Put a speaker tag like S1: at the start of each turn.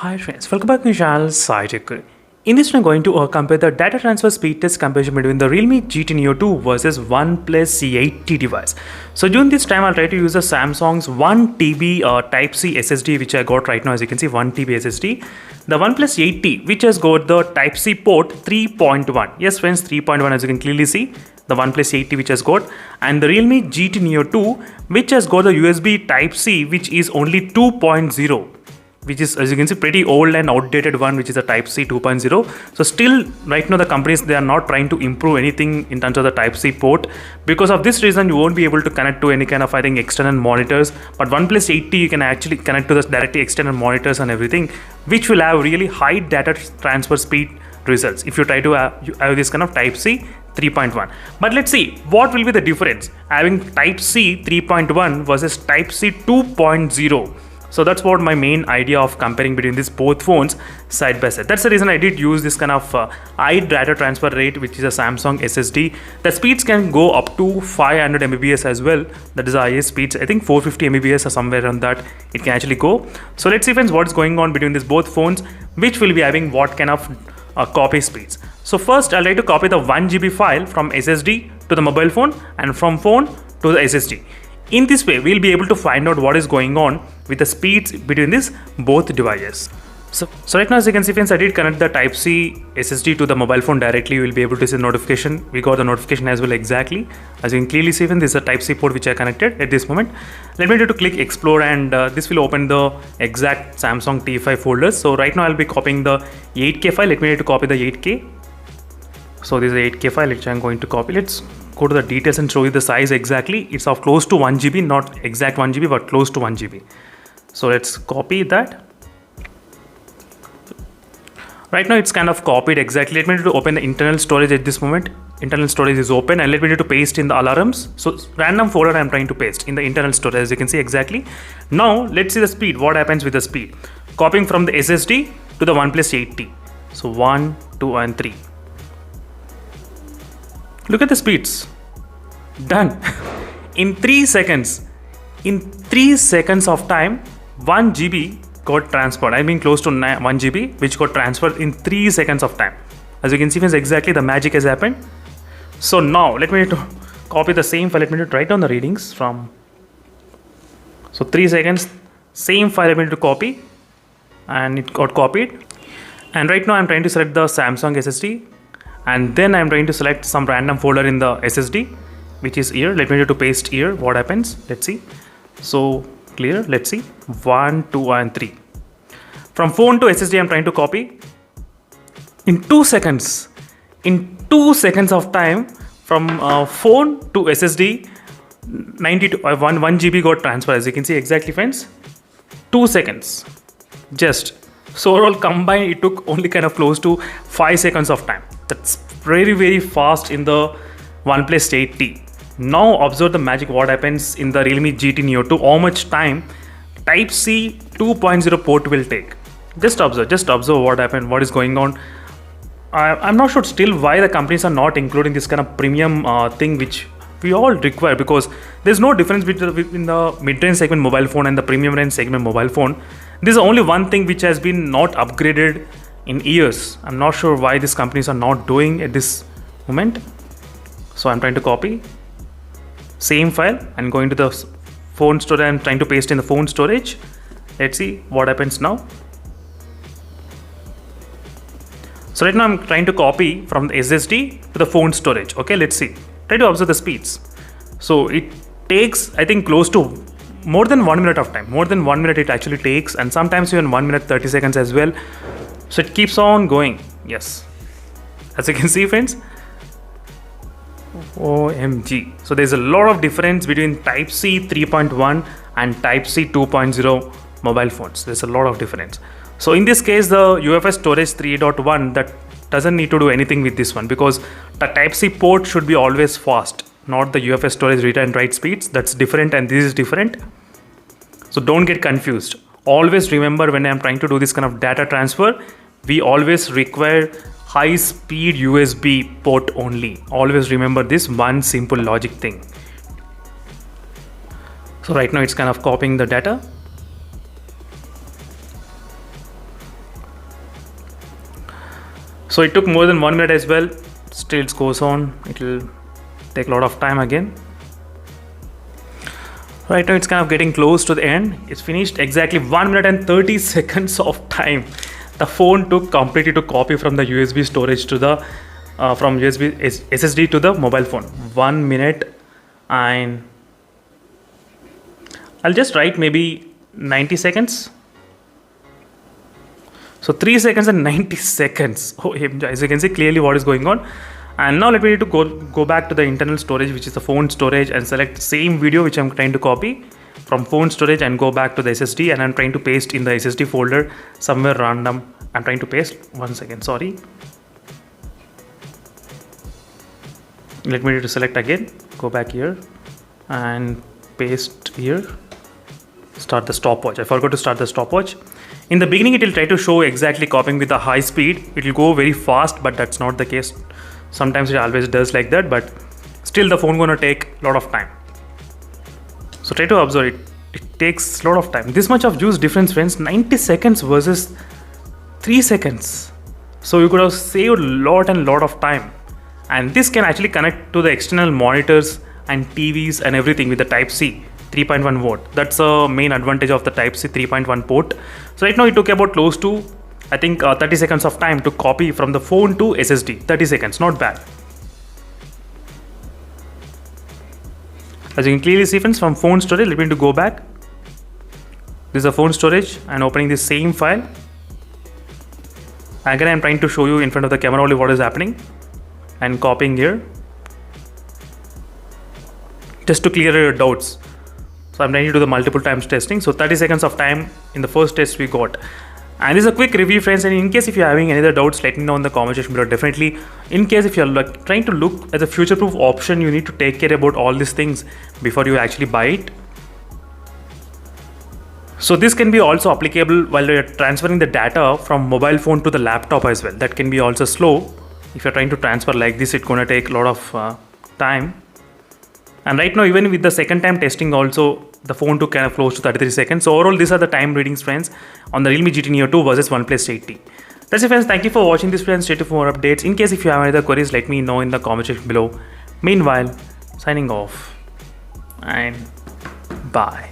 S1: Hi friends, welcome back to my channel SciTech. In this, I'm going to compare the data transfer speed test comparison between the Realme GT Neo 2 versus OnePlus C80 device. So during this time, I'll try to use the Samsung's 1TB Type-C SSD, which I got right now. As you can see, 1TB SSD. The OnePlus 80, which has got the Type-C port 3.1. Yes friends, 3.1, as you can clearly see. The OnePlus 80 which has got, and the Realme GT Neo 2 which has got the USB Type-C, which is only 2.0. which is, as you can see, pretty old and outdated one, which is a Type-C 2.0. So still right now the companies, they are not trying to improve anything in terms of the Type-C port. Because of this reason, you won't be able to connect to any kind of, I think, external monitors. But OnePlus 80, you can actually connect to the directly external monitors and everything, which will have really high data transfer speed results if you try to have this kind of Type-C 3.1. But let's see what will be the difference having Type-C 3.1 versus Type-C 2.0. So that's what my main idea of comparing between these both phones side by side. That's the reason I did use this kind of high data transfer rate, which is a Samsung SSD. The speeds can go up to 500 Mbps as well. That is the highest speeds. I think 450 Mbps or somewhere around that it can actually go. So let's see friends what's going on between these both phones, which will be having what kind of copy speeds. So first I'll try to copy the 1 GB file from SSD to the mobile phone and from phone to the SSD. In this way, we'll be able to find out what is going on with the speeds between these both devices. So right now, as you can see friends, I did connect the Type-C SSD to the mobile phone directly. You will be able to see the notification. We got the notification as well exactly. As you can clearly see, this is a Type-C port which I connected at this moment. Let me do to click explore, and this will open the exact Samsung T5 folders. So right now I'll be copying the 8K file. Let me need to copy the 8K. So this is the 8K file which I'm going to copy. Let's go to the details and show you the size exactly. It's of close to 1 GB, not exact 1 GB, but close to 1 GB. So let's copy that. Right now it's kind of copied exactly. Let me need to open the internal storage at this moment. Internal storage is open, and let me need to paste in the alarms. So random folder I'm trying to paste in the internal storage, as you can see exactly. Now let's see the speed. What happens with the speed? Copying from the SSD to the OnePlus 80. So 1, 2 and 3. Look at the speeds. Done. In 3 seconds. In 3 seconds of time, 1 GB got transferred. I mean close to 1 GB, which got transferred in 3 seconds of time. As you can see, exactly the magic has happened. So now let me need to copy the same file. Let me need to write down the readings from. So 3 seconds, same file I'm going to copy, and it got copied. And right now I'm trying to select the Samsung SSD. And then I'm trying to select some random folder in the SSD, which is here. Let me need to paste here. What happens? Let's see. So clear. Let's see. 1, 2 and 3. From phone to SSD, I'm trying to copy. In 2 seconds. In 2 seconds of time, from phone to SSD, 1 GB got transferred. As you can see exactly friends. 2 seconds. Just. So overall combined, it took only kind of close to 5 seconds of time. That's very fast in the OnePlus 80. Now observe the magic what happens in the Realme GT Neo 2. How much time Type-C 2.0 port will take. Just observe what happened, what is going on. I'm not sure still why the companies are not including this kind of premium thing which we all require, because there's no difference between the mid-range segment mobile phone and the premium range segment mobile phone. This is only one thing which has been not upgraded in years. I'm not sure why these companies are not doing at this moment. So I'm trying to copy same file and going to the phone storage. I'm trying to paste in the phone storage. Let's see what happens now. So right now I'm trying to copy from the SSD to the phone storage. Okay, let's see. Try to observe the speeds. So it takes, I think, close to more than 1 minute of time. More than 1 minute it actually takes, and sometimes even 1 minute 30 seconds as well. So it keeps on going. Yes. As you can see friends. OMG. So there's a lot of difference between Type-C 3.1 and Type-C 2.0 mobile phones. There's a lot of difference. So in this case, the UFS storage 3.1, that doesn't need to do anything with this one, because the Type-C port should be always fast, not the UFS storage read and write speeds. That's different, and this is different. So don't get confused. Always remember, when I'm trying to do this kind of data transfer, we always require high speed USB port only. Always remember this one simple logic thing. So right now it's kind of copying the data. So it took more than 1 minute as well. Still it goes on. It will take a lot of time again. Right now it's kind of getting close to the end. It's finished exactly 1 minute and 30 seconds of time. The phone took completely to copy from the USB storage to the from USB SSD to the mobile phone. 1 minute, and I'll just write maybe 90 seconds. So 3 seconds and 90 seconds. Oh, as you can see clearly what is going on. And now let me need to go back to the internal storage, which is the phone storage, and select same video which I'm trying to copy from phone storage and go back to the SSD, and I'm trying to paste in the SSD folder somewhere random. I'm trying to paste. 1 second, sorry. Let me need to select again, go back here and paste here. Start the stopwatch. I forgot to start the stopwatch. In the beginning it will try to show exactly copying with a high speed. It will go very fast, but that's not the case. Sometimes it always does like that, but still the phone gonna take a lot of time. So try to observe it. It takes a lot of time. This much of juice difference, friends. 90 seconds versus 3 seconds. So you could have saved a lot of time. And this can actually connect to the external monitors and TVs and everything with the Type-C 3.1 volt. That's a main advantage of the Type-C 3.1 port. So right now it took about close to, I think 30 seconds of time to copy from the phone to SSD. 30 seconds, not bad. As you can clearly see, friends, from phone storage, let me to go back. This is a phone storage and opening the same file. Again, I'm trying to show you in front of the camera only what is happening and copying here just to clear your doubts. So I'm trying to do the multiple times testing. So 30 seconds of time in the first test we got. And this is a quick review, friends, and in case if you're having any other doubts, let me know in the comment section below. Definitely, in case if you're trying to look at a future-proof option, you need to take care about all these things before you actually buy it. So this can be also applicable while you're transferring the data from mobile phone to the laptop as well. That can be also slow. If you're trying to transfer like this, it's gonna take a lot of time. And right now, even with the second time testing also, the phone took kind of close to 33 seconds. So overall, these are the time readings, friends, on the Realme GT Neo 2 versus OnePlus 8T. That's it, friends. Thank you for watching this, friends. Stay tuned for more updates. In case if you have any other queries, let me know in the comment section below. Meanwhile, signing off and bye.